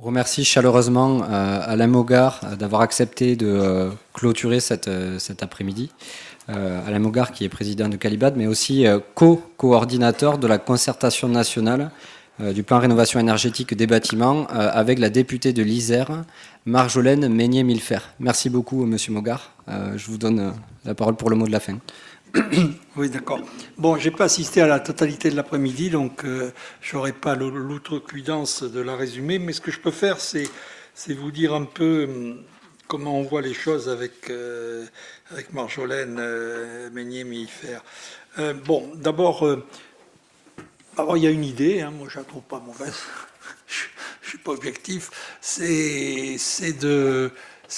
remercie chaleureusement Alain Mogard d'avoir accepté de clôturer cet après-midi. Alain Mogard qui est président de Calibad, mais aussi co-coordinateur de la concertation nationale du plan rénovation énergétique des bâtiments avec la députée de l'Isère, Marjolaine Meignet-Millfer. Merci beaucoup, Monsieur Mogard. Je vous donne la parole pour le mot de la fin. Oui, d'accord. Bon, j'ai pas assisté à la totalité de l'après-midi, donc je n'aurai pas l'outrecuidance de la résumer, mais ce que je peux faire, c'est vous dire un peu comment on voit les choses avec Marjolaine Meignet-Millfer. Bon, d'abord, il y a une idée, hein, moi je la trouve pas mauvaise, je suis pas objectif, c'est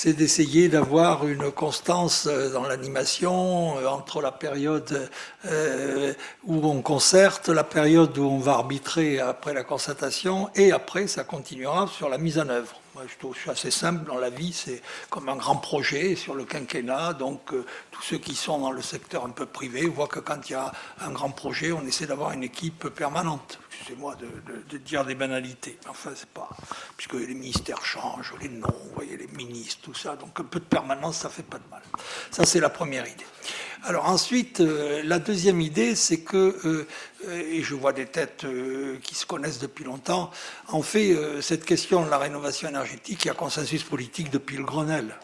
d'essayer d'avoir une constance dans l'animation entre la période où on concerte, la période où on va arbitrer après la concertation, et après ça continuera sur la mise en œuvre. Moi, je trouve que c'est assez simple dans la vie, c'est comme un grand projet sur le quinquennat, donc tous ceux qui sont dans le secteur un peu privé voient que quand il y a un grand projet, on essaie d'avoir une équipe permanente. Excusez-moi de dire des banalités, enfin c'est pas, puisque les ministères changent, les noms, vous voyez, les ministres, tout ça, donc un peu de permanence, ça fait pas de mal. Ça, c'est la première idée. Alors ensuite, la deuxième idée, c'est que, et je vois des têtes qui se connaissent depuis longtemps, en fait, cette question de la rénovation énergétique, il y a consensus politique depuis le Grenelle.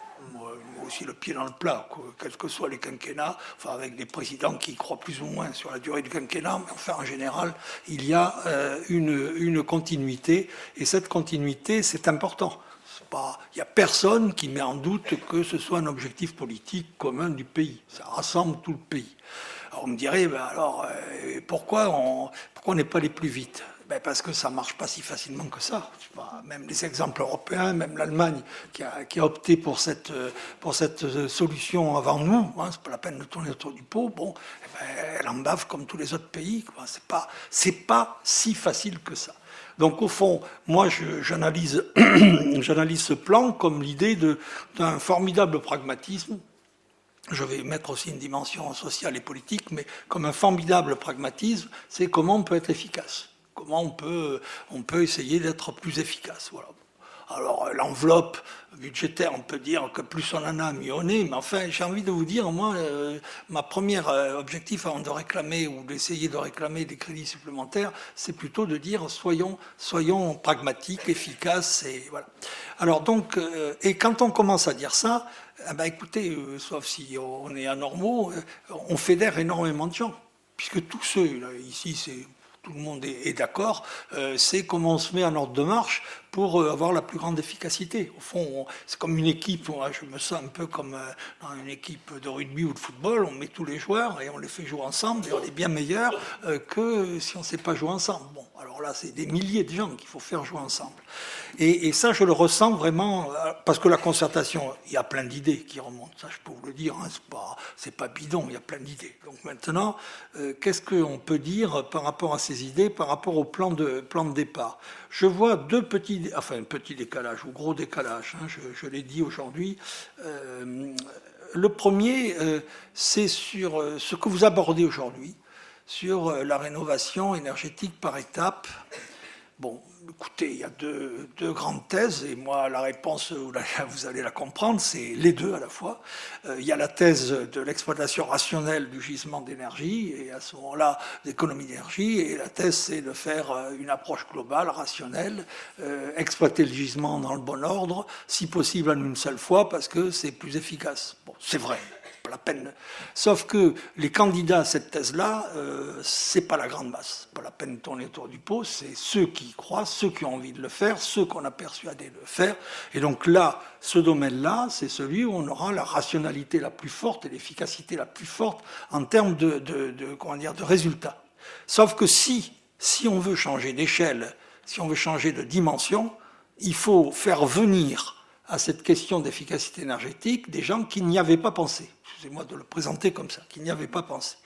Aussi le pied dans le plat, quels que soient les quinquennats, enfin avec des présidents qui croient plus ou moins sur la durée du quinquennat, mais enfin en général, il y a une continuité, et cette continuité, c'est important. Il n'y a personne qui met en doute que ce soit un objectif politique commun du pays. Ça rassemble tout le pays. Alors on me dirait, pourquoi on n'est pas allé plus vite ? Parce que ça ne marche pas si facilement que ça. Même les exemples européens, même l'Allemagne qui a opté pour cette solution avant nous, hein, c'est pas la peine de tourner autour du pot, elle en bave comme tous les autres pays. C'est pas si facile que ça. Donc au fond, moi j'analyse ce plan comme l'idée d'un formidable pragmatisme. Je vais mettre aussi une dimension sociale et politique, mais comme un formidable pragmatisme, c'est comment on peut être efficace. Comment on peut essayer d'être plus efficace. Voilà. Alors l'enveloppe budgétaire, on peut dire que plus on en a, mieux on est. Mais enfin, j'ai envie de vous dire, moi, ma première objectif avant de réclamer ou d'essayer de réclamer des crédits supplémentaires, c'est plutôt de dire soyons pragmatiques, efficaces. Et voilà. Alors donc, et quand on commence à dire ça, écoutez, sauf si on est anormaux, on fédère énormément de gens. Puisque tous ceux, là, ici, tout le monde est d'accord, c'est comment on se met en ordre de marche pour avoir la plus grande efficacité. Au fond, c'est comme une équipe, je me sens un peu comme dans une équipe de rugby ou de football, on met tous les joueurs et on les fait jouer ensemble et on est bien meilleur que si on ne sait pas jouer ensemble. Bon, alors là, c'est des milliers de gens qu'il faut faire jouer ensemble. Et ça, je le ressens vraiment, parce que la concertation, il y a plein d'idées qui remontent, ça je peux vous le dire, hein, c'est pas bidon, il y a plein d'idées. Donc maintenant, qu'est-ce qu'on peut dire par rapport à ces idées, par rapport au plan de départ ? Je vois un petit décalage, ou gros décalage, hein, je l'ai dit aujourd'hui. Le premier, c'est sur ce que vous abordez aujourd'hui, sur la rénovation énergétique par étapes. Bon, écoutez, il y a deux grandes thèses, et moi, la réponse, vous allez la comprendre, c'est les deux à la fois. Il y a la thèse de l'exploitation rationnelle du gisement d'énergie, et à ce moment-là, d'économie d'énergie, et la thèse, c'est de faire une approche globale, rationnelle, exploiter le gisement dans le bon ordre, si possible en une seule fois, parce que c'est plus efficace. Bon, c'est vrai. Pas la peine. Sauf que les candidats à cette thèse-là, c'est pas la grande masse. Pas la peine de tourner autour du pot, c'est ceux qui y croient, ceux qui ont envie de le faire, ceux qu'on a persuadés de le faire. Et donc là, ce domaine-là, c'est celui où on aura la rationalité la plus forte et l'efficacité la plus forte en termes de résultats. Sauf que si on veut changer d'échelle, si on veut changer de dimension, il faut faire venir à cette question d'efficacité énergétique des gens qui n'y avaient pas pensé. Excusez-moi de le présenter comme ça, qui n'y avaient pas pensé.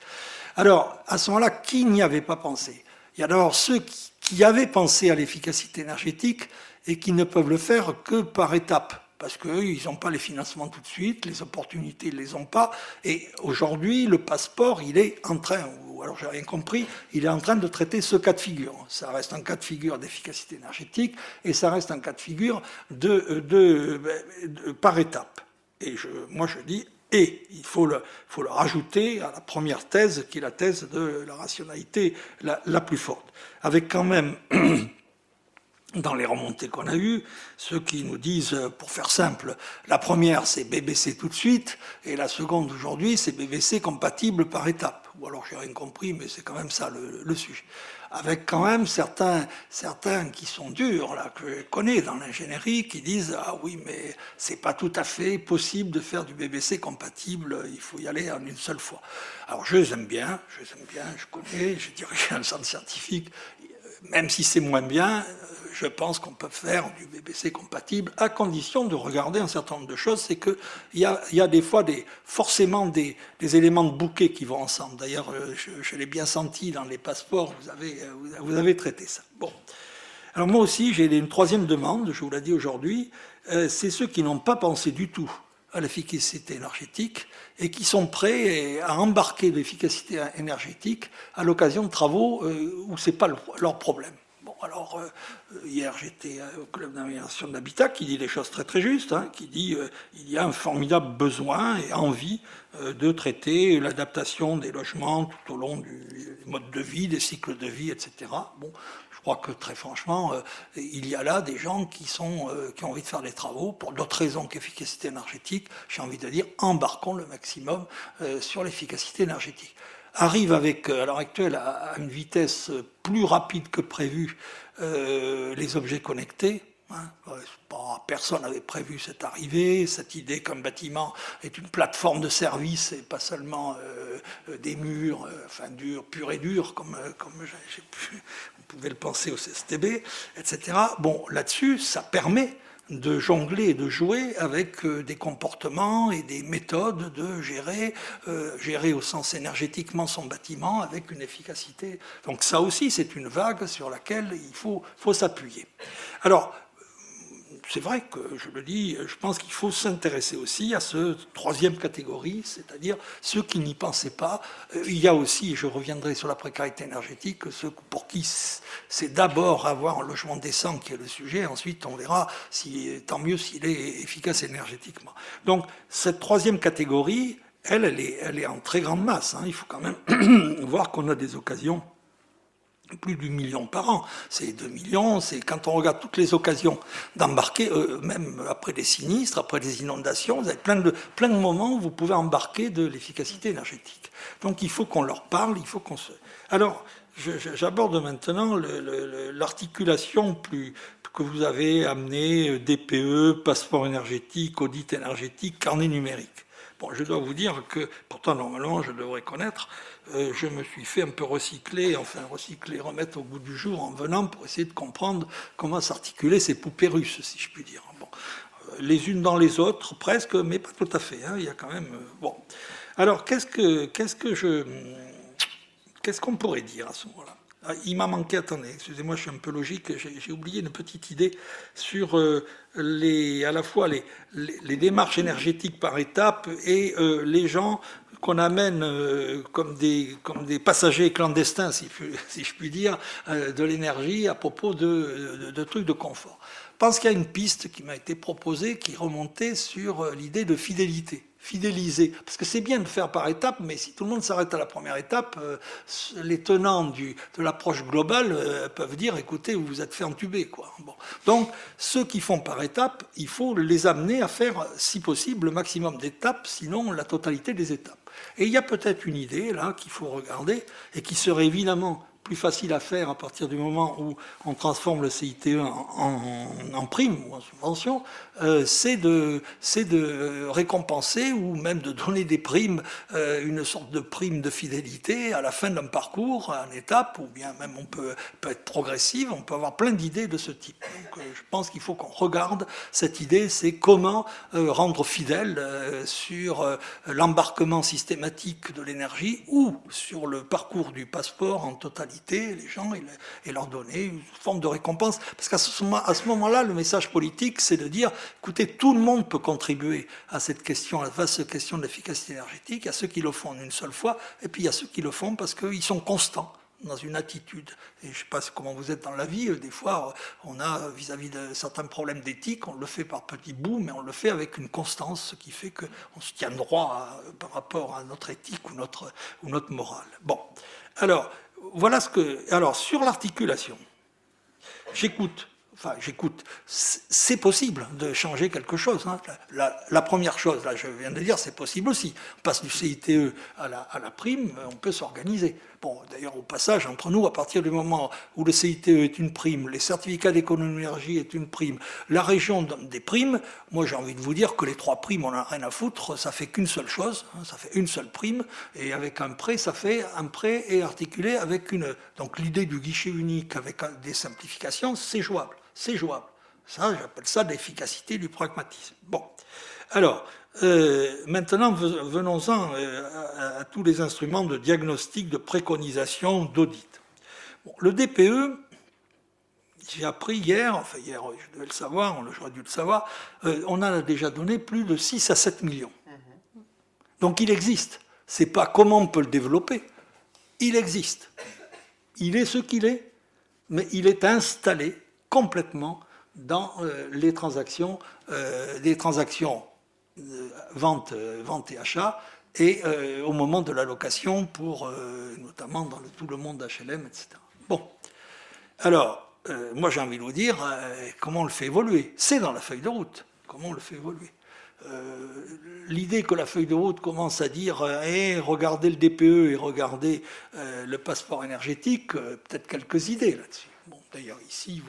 Alors, à ce moment-là, qui n'y avait pas pensé ? Il y a d'abord ceux qui avaient pensé à l'efficacité énergétique et qui ne peuvent le faire que par étapes. parce qu'ils n'ont pas les financements tout de suite, les opportunités, ils ne les ont pas. Et aujourd'hui, le passeport, il est en train, ou alors j'ai rien compris, il est en train de traiter ce cas de figure. Ça reste un cas de figure d'efficacité énergétique et ça reste un cas de figure par étape. Et moi je dis, et il faut le rajouter à la première thèse, qui est la thèse de la rationalité la plus forte. Avec quand même, dans les remontées qu'on a eues, ceux qui nous disent, pour faire simple, la première c'est BBC tout de suite, et la seconde aujourd'hui c'est BBC compatible par étapes. Ou alors j'ai rien compris, mais c'est quand même ça le sujet. Avec quand même certains qui sont durs, là, que je connais dans l'ingénierie, qui disent « Ah oui, mais c'est pas tout à fait possible de faire du BBC compatible, il faut y aller en une seule fois. » Alors je les aime bien, je connais, j'ai dirigé un centre scientifique, même si c'est moins bien, je pense qu'on peut faire du BBC compatible à condition de regarder un certain nombre de choses. C'est qu'il y a des fois forcément des éléments de bouquet qui vont ensemble. D'ailleurs, je l'ai bien senti dans les passeports, vous avez traité ça. Bon. Alors moi aussi, j'ai une troisième demande, je vous l'ai dit aujourd'hui, c'est ceux qui n'ont pas pensé du tout à l'efficacité énergétique et qui sont prêts à embarquer l'efficacité énergétique à l'occasion de travaux où ce n'est pas leur problème. Bon, alors, hier, j'étais au Club d'amélioration de l'habitat qui dit des choses très très justes, hein, qui dit il y a un formidable besoin et envie de traiter l'adaptation des logements tout au long du mode de vie, des cycles de vie, etc. Bon, je crois que très franchement, il y a là des gens qui ont envie de faire des travaux pour d'autres raisons qu'efficacité énergétique. J'ai envie de dire, embarquons le maximum sur l'efficacité énergétique. Arrive avec, à l'heure actuelle, à une vitesse plus rapide que prévu, les objets connectés. Personne n'avait prévu cette arrivée, cette idée qu'un bâtiment est une plateforme de service et pas seulement des murs, durs, purs et durs, comme vous pouvez le penser au CSTB, etc. Bon, là-dessus, ça permet de jongler et de jouer avec des comportements et des méthodes de gérer au sens énergétiquement son bâtiment avec une efficacité. Donc ça aussi, c'est une vague sur laquelle il faut s'appuyer. Alors, c'est vrai que, je le dis, je pense qu'il faut s'intéresser aussi à cette troisième catégorie, c'est-à-dire ceux qui n'y pensaient pas. Il y a aussi, je reviendrai sur la précarité énergétique, ceux pour qui c'est d'abord avoir un logement décent qui est le sujet, ensuite on verra tant mieux s'il est efficace énergétiquement. Donc cette troisième catégorie, elle est en très grande masse, hein. Il faut quand même voir qu'on a des occasions plus d'1 million par an, c'est 2 millions, c'est quand on regarde toutes les occasions d'embarquer, même après des sinistres, après des inondations, vous avez plein de moments où vous pouvez embarquer de l'efficacité énergétique. Donc il faut qu'on leur parle, il faut qu'on se... Alors, j'aborde maintenant l'articulation que vous avez amenée, DPE, passeport énergétique, audit énergétique, carnet numérique. Bon, je dois vous dire que, pourtant normalement je devrais connaître, je me suis fait un peu recycler, remettre au goût du jour en venant pour essayer de comprendre comment s'articuler ces poupées russes, si je puis dire. Bon, les unes dans les autres, presque, mais pas tout à fait. Hein, il y a quand même... bon. Alors, qu'est-ce qu'on pourrait dire à ce moment-là? Il m'a manqué, attendez, excusez-moi, je suis un peu logique, j'ai oublié une petite idée sur à la fois les démarches énergétiques par étapes et les gens qu'on amène comme des passagers clandestins, si je puis dire, de l'énergie à propos de trucs de confort. Je pense qu'il y a une piste qui m'a été proposée qui remontait sur l'idée de fidélité. Fidéliser, parce que c'est bien de faire par étapes, mais si tout le monde s'arrête à la première étape, les tenants de l'approche globale peuvent dire, écoutez, vous vous êtes fait entuber, quoi. Bon. Donc, ceux qui font par étapes, il faut les amener à faire, si possible, le maximum d'étapes, sinon la totalité des étapes. Et il y a peut-être une idée, là, qu'il faut regarder, et qui serait évidemment plus facile à faire à partir du moment où on transforme le CITE en prime ou en subvention, c'est de récompenser ou même de donner des primes, une sorte de prime de fidélité à la fin d'un parcours, à une étape, ou bien même on peut être progressive, on peut avoir plein d'idées de ce type. Donc je pense qu'il faut qu'on regarde cette idée, c'est comment rendre fidèle sur l'embarquement systématique de l'énergie ou sur le parcours du passeport en totalité. inciter les gens et leur donner une forme de récompense. Parce qu'à ce moment-là, le message politique, c'est de dire, écoutez, tout le monde peut contribuer à cette question, à la vaste question de l'efficacité énergétique. Il y a ceux qui le font en une seule fois, et puis il y a ceux qui le font parce qu'ils sont constants dans une attitude. Et je ne sais pas comment vous êtes dans la vie, des fois, on a, vis-à-vis de certains problèmes d'éthique, on le fait par petits bouts, mais on le fait avec une constance, ce qui fait qu'on se tient droit par rapport à notre éthique ou notre morale. Bon, alors, voilà ce que... Alors, sur l'articulation, j'écoute, c'est possible de changer quelque chose. Hein. La première chose, là, je viens de dire, c'est possible aussi. On passe du CITE à la prime, on peut s'organiser. Bon, d'ailleurs, au passage, entre nous, à partir du moment où le CITE est une prime, les certificats d'économie d'énergie est une prime, la région donne des primes, moi j'ai envie de vous dire que les 3 primes, on n'a rien à foutre, ça fait qu'une seule chose, hein, ça fait une seule prime, et avec un prêt, ça fait un prêt et articulé avec une... Donc l'idée du guichet unique avec des simplifications, c'est jouable. C'est jouable. Ça, j'appelle ça de l'efficacité, du pragmatisme. Bon. Alors, maintenant, venons-en à tous les instruments de diagnostic, de préconisation, d'audit. Bon, le DPE, j'ai appris hier, enfin hier, je devais le savoir, j'aurais dû le savoir, on a déjà donné plus de 6 à 7 millions. Donc il existe. C'est pas comment on peut le développer. Il existe. Il est ce qu'il est, mais il est installé complètement dans les transactions vente et achat et au moment de l'allocation pour notamment dans tout le monde HLM, etc. Bon, alors moi j'ai envie de vous dire comment on le fait évoluer. C'est dans la feuille de route. Comment on le fait évoluer. L'idée que la feuille de route commence à dire regardez le DPE et regardez le passeport énergétique, peut-être quelques idées là-dessus. Bon, d'ailleurs ici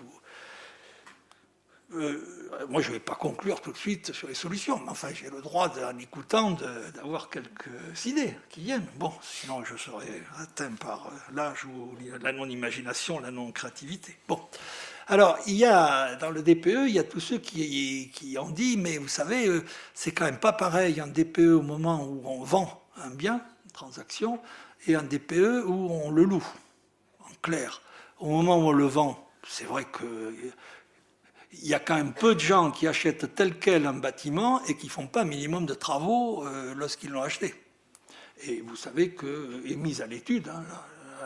moi, je ne vais pas conclure tout de suite sur les solutions, mais enfin, j'ai le droit, en écoutant, d'avoir quelques idées qui viennent. Bon, sinon, je serais atteint par l'âge ou la non-imagination, la non-créativité. Bon. Alors, il y a, dans le DPE, il y a tous ceux qui ont dit, mais vous savez, c'est quand même pas pareil un DPE au moment où on vend un bien, une transaction, et un DPE où on le loue, en clair. Au moment où on le vend, c'est vrai que... il y a quand même peu de gens qui achètent tel quel un bâtiment et qui ne font pas un minimum de travaux lorsqu'ils l'ont acheté. Et vous savez que est mise à l'étude, hein,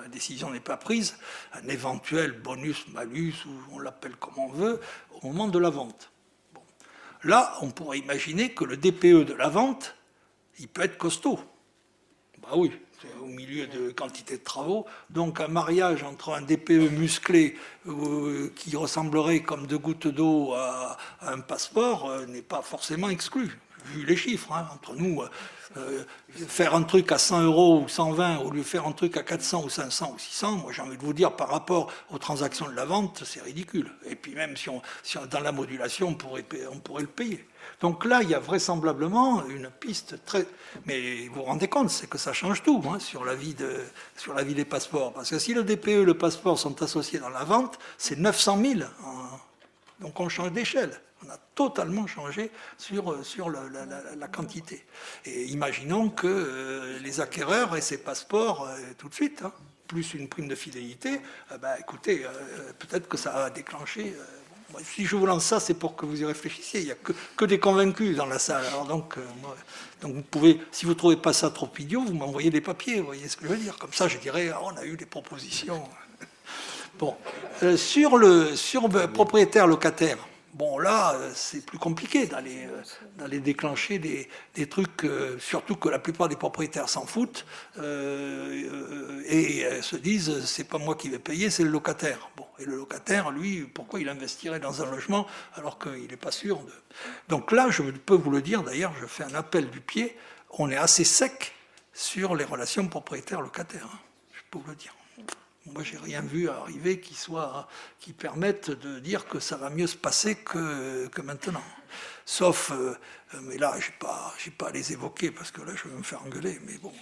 la décision n'est pas prise, un éventuel bonus-malus, ou on l'appelle comme on veut, au moment de la vente. Bon. Là, on pourrait imaginer que le DPE de la vente, il peut être costaud. Bah oui, au milieu de quantité de travaux. Donc un mariage entre un DPE musclé qui ressemblerait comme 2 gouttes d'eau à un passeport n'est pas forcément exclu, vu les chiffres. Hein, entre nous, faire un truc à 100 € ou 120 au lieu de faire un truc à 400 ou 500 ou 600, moi j'ai envie de vous dire, par rapport aux transactions de la vente, c'est ridicule. Et puis même si dans la modulation, on pourrait le payer. Donc là, il y a vraisemblablement une piste très... Mais vous vous rendez compte, c'est que ça change tout hein, sur la vie des passeports. Parce que si le DPE et le passeport sont associés dans la vente, c'est 900 000. Donc on change d'échelle. On a totalement changé sur la quantité. Et imaginons que les acquéreurs aient ces passeports tout de suite, hein, plus une prime de fidélité, écoutez, peut-être que ça va déclencher... si je vous lance ça, c'est pour que vous y réfléchissiez. Il n'y a que des convaincus dans la salle. Alors donc vous pouvez, si vous ne trouvez pas ça trop idiot, vous m'envoyez des papiers, vous voyez ce que je veux dire. Comme ça, je dirais, on a eu des propositions. Bon, sur propriétaire locataire, bon là, c'est plus compliqué d'aller déclencher des trucs, surtout que la plupart des propriétaires s'en foutent et se disent, c'est pas moi qui vais payer, c'est le locataire. Bon, et le locataire, lui, pourquoi il investirait dans un logement alors qu'il n'est pas sûr de... Donc là, je peux vous le dire, d'ailleurs, je fais un appel du pied, on est assez sec sur les relations propriétaires-locataires, hein, je peux vous le dire. Moi, j'ai rien vu arriver qui permette de dire que ça va mieux se passer que maintenant. Sauf, mais là, j'ai pas à les évoquer parce que là, je vais me faire engueuler. Mais bon,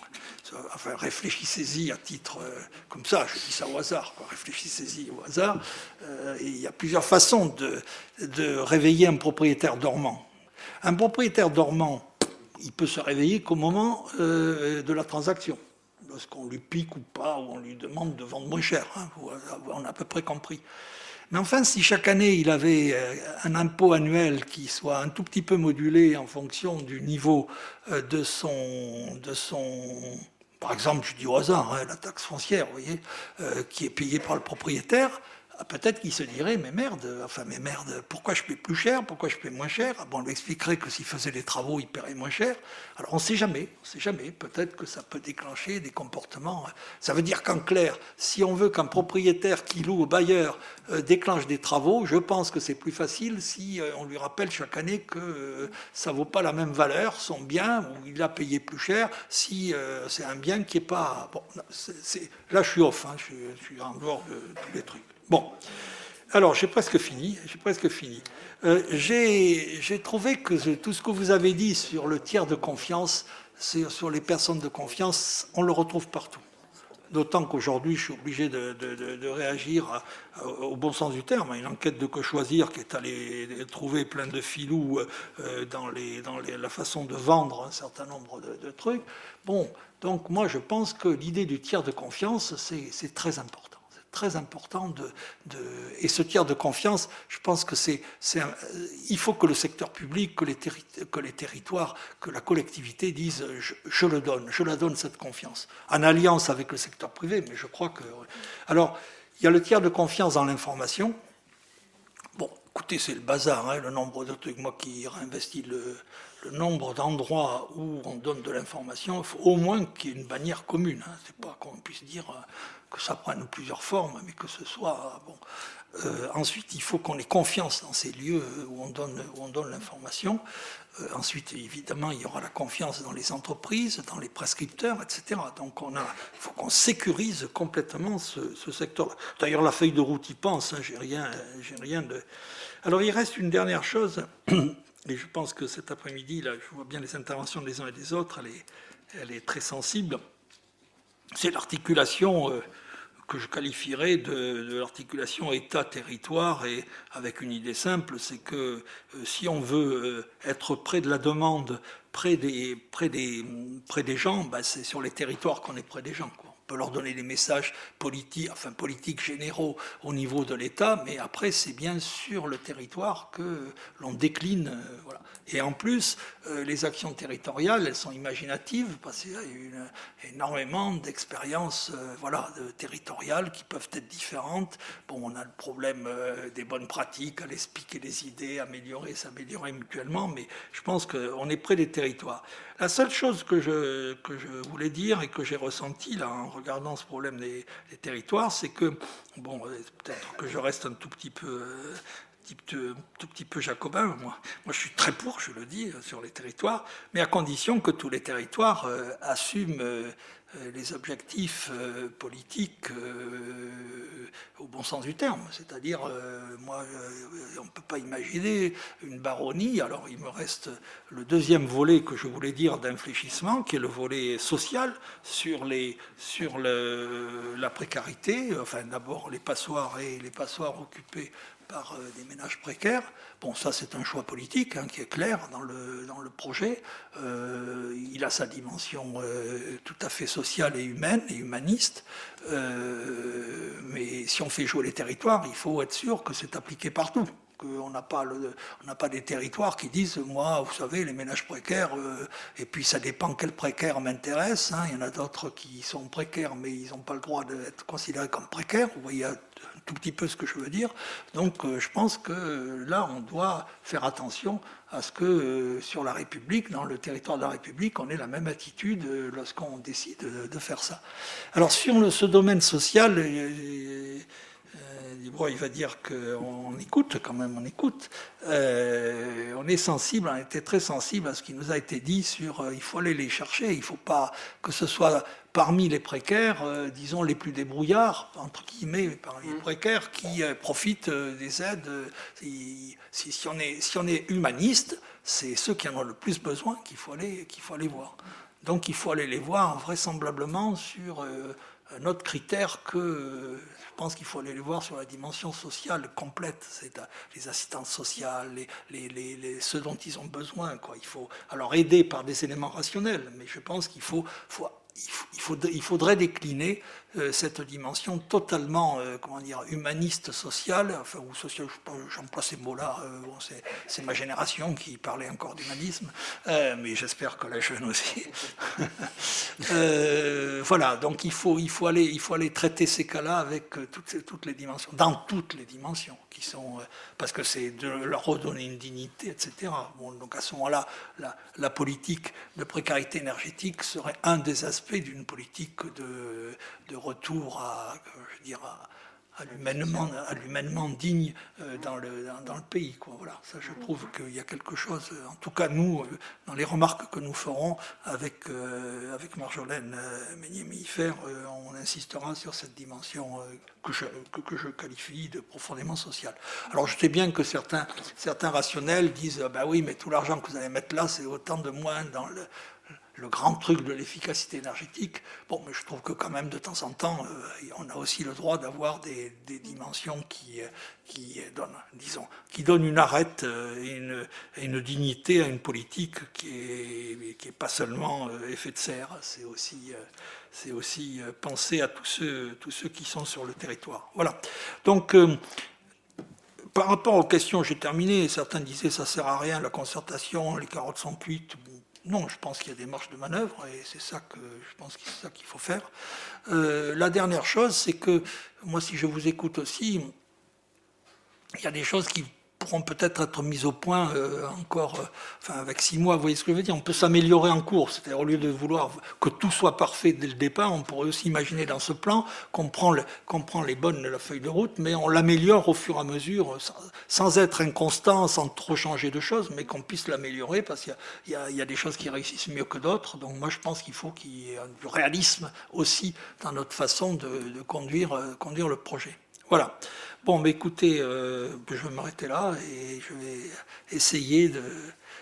enfin, réfléchissez-y à titre comme ça. Je dis ça au hasard. Quoi. Réfléchissez-y au hasard. Et il y a plusieurs façons de réveiller un propriétaire dormant. Un propriétaire dormant, il peut se réveiller qu'au moment de la transaction. lorsqu'on lui pique ou pas, ou on lui demande de vendre moins cher. Hein, on a à peu près compris. Mais enfin, si chaque année il avait un impôt annuel qui soit un tout petit peu modulé en fonction du niveau de son par exemple, je dis au hasard, hein, la taxe foncière, vous voyez, qui est payée par le propriétaire, peut-être qu'il se dirait, mais merde, pourquoi je paie plus cher, pourquoi je paie moins cher? Bon, on lui expliquerait que s'il faisait les travaux, il paierait moins cher. Alors on ne sait jamais, peut-être que ça peut déclencher des comportements. Ça veut dire qu'en clair, si on veut qu'un propriétaire qui loue au bailleur déclenche des travaux, je pense que c'est plus facile si on lui rappelle chaque année que ça ne vaut pas la même valeur, son bien, ou il a payé plus cher, si c'est un bien qui n'est pas... Bon, là je suis off, hein, je suis en dehors de tous les trucs. Bon, alors j'ai presque fini. J'ai trouvé que tout ce que vous avez dit sur le tiers de confiance, sur les personnes de confiance, on le retrouve partout. D'autant qu'aujourd'hui, je suis obligé de réagir au bon sens du terme. Une enquête de Que Choisir qui est allée trouver plein de filous dans la façon de vendre un certain nombre de trucs. Bon, donc moi je pense que l'idée du tiers de confiance, c'est très important. Très important et ce tiers de confiance, je pense que il faut que le secteur public, que les territoires, que la collectivité disent je la donne cette confiance, en alliance avec le secteur privé, mais je crois que... Alors, il y a le tiers de confiance dans l'information. Bon, écoutez, c'est le bazar, hein, le nombre de trucs, moi qui réinvestis le nombre d'endroits où on donne de l'information, il faut au moins qu'il y ait une bannière commune. Hein. C'est pas qu'on puisse dire que ça prenne plusieurs formes, mais que ce soit bon. Ensuite, il faut qu'on ait confiance dans ces lieux où on donne l'information. Ensuite, évidemment, il y aura la confiance dans les entreprises, dans les prescripteurs, etc. Donc, il faut qu'on sécurise complètement ce secteur-là. D'ailleurs, la feuille de route y pense. Hein, j'ai rien de. Alors, il reste une dernière chose. Et je pense que cet après-midi, là, je vois bien les interventions des uns et des autres, elle est très sensible. C'est l'articulation que je qualifierais de l'articulation État-territoire, et avec une idée simple, c'est que si on veut être près de la demande, près des gens, ben c'est sur les territoires qu'on est près des gens, quoi. On peut leur donner des messages politiques généraux au niveau de l'État, mais après, c'est bien sur le territoire que l'on décline. Voilà. Et en plus, les actions territoriales, elles sont imaginatives, parce qu'il y a énormément d'expériences territoriales qui peuvent être différentes. Bon, on a le problème des bonnes pratiques, aller se piquer les idées, s'améliorer mutuellement, mais je pense qu'on est près des territoires. La seule chose que je voulais dire et que j'ai ressenti là en regardant ce problème des territoires, c'est que, bon, peut-être que je reste un tout petit peu jacobin, moi je suis très pour, je le dis, sur les territoires, mais à condition que tous les territoires assument les objectifs politiques au bon sens du terme. C'est-à-dire, on ne peut pas imaginer une baronnie. Alors il me reste le deuxième volet que je voulais dire d'infléchissement, qui est le volet social sur la précarité. Enfin, d'abord les passoires occupées par des ménages précaires. Bon, ça c'est un choix politique qui est clair dans le projet. Il a sa dimension tout à fait sociale et humaine et humaniste. Mais si on fait jouer les territoires, il faut être sûr que c'est appliqué partout. On n'a pas des territoires qui disent, moi, vous savez, les ménages précaires, et puis ça dépend quel précaire m'intéresse. Hein. Il y en a d'autres qui sont précaires, mais ils n'ont pas le droit d'être considérés comme précaires. Vous voyez un tout petit peu ce que je veux dire. Donc je pense que là, on doit faire attention à ce que sur la République, dans le territoire de la République, on ait la même attitude lorsqu'on décide de faire ça. Alors sur ce domaine social, il va dire qu'on écoute, quand même, on écoute. On est sensible, on était très sensible à ce qui nous a été dit sur il faut aller les chercher, il ne faut pas que ce soit parmi les précaires, disons les plus débrouillards, entre guillemets, parmi les précaires qui profitent des aides. Si on est humaniste, c'est ceux qui en ont le plus besoin qu'il faut aller voir. Donc il faut aller les voir vraisemblablement sur un autre critère que je pense qu'il faut aller les voir sur la dimension sociale complète, c'est les assistantes sociales, ceux dont ils ont besoin, quoi. Il faut alors aider par des éléments rationnels, mais je pense qu'il faut il faudrait décliner cette dimension totalement, humaniste, sociale, enfin, ou sociale, j'emploie ces mots-là, bon, c'est ma génération qui parlait encore d'humanisme, mais j'espère que la jeune aussi. Voilà, donc il faut aller traiter ces cas-là avec toutes les dimensions, dans toutes les dimensions, qui sont, parce que c'est de leur redonner une dignité, etc. Bon, donc à ce moment-là, la politique de précarité énergétique serait un des aspects d'une politique de retour à l'humainement digne dans le pays, quoi. Voilà, ça, je trouve qu'il y a quelque chose, en tout cas nous, dans les remarques que nous ferons avec Marjolaine Meunier-Millifer, on insistera sur cette dimension que je qualifie de profondément sociale. Alors je sais bien que certains rationnels disent bah oui, mais tout l'argent que vous allez mettre là, c'est autant de moins dans le grand truc de l'efficacité énergétique. Bon, mais je trouve que quand même, de temps en temps, on a aussi le droit d'avoir des dimensions qui donnent une arête et une dignité à une politique qui est pas seulement effet de serre, c'est aussi penser à tous ceux qui sont sur le territoire. Voilà. Donc, par rapport aux questions, j'ai terminé. Certains disaient ça sert à rien, la concertation, les carottes sont cuites. Non, je pense qu'il y a des marges de manœuvre et c'est ça qu'il faut faire. La dernière chose, c'est que moi, si je vous écoute aussi, il y a des choses qui pourront peut-être être mises au point encore, avec 6 mois, vous voyez ce que je veux dire. On peut s'améliorer en cours, c'est-à-dire au lieu de vouloir que tout soit parfait dès le départ, on pourrait aussi imaginer dans ce plan qu'on prend la feuille de route, mais on l'améliore au fur et à mesure, sans être inconstant, sans trop changer de choses, mais qu'on puisse l'améliorer, parce qu'il y a des choses qui réussissent mieux que d'autres. Donc moi je pense qu'il faut qu'il y ait du réalisme aussi dans notre façon de conduire le projet. Voilà. Bon, mais écoutez, je vais m'arrêter là et je vais essayer de...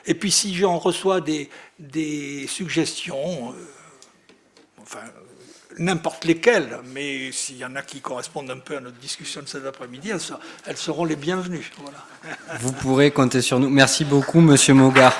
Et puis si j'en reçois des suggestions, n'importe lesquelles, mais s'il y en a qui correspondent un peu à notre discussion de cet après-midi, elles seront les bienvenues. Voilà. Vous pourrez compter sur nous. Merci beaucoup, Monsieur Maugart.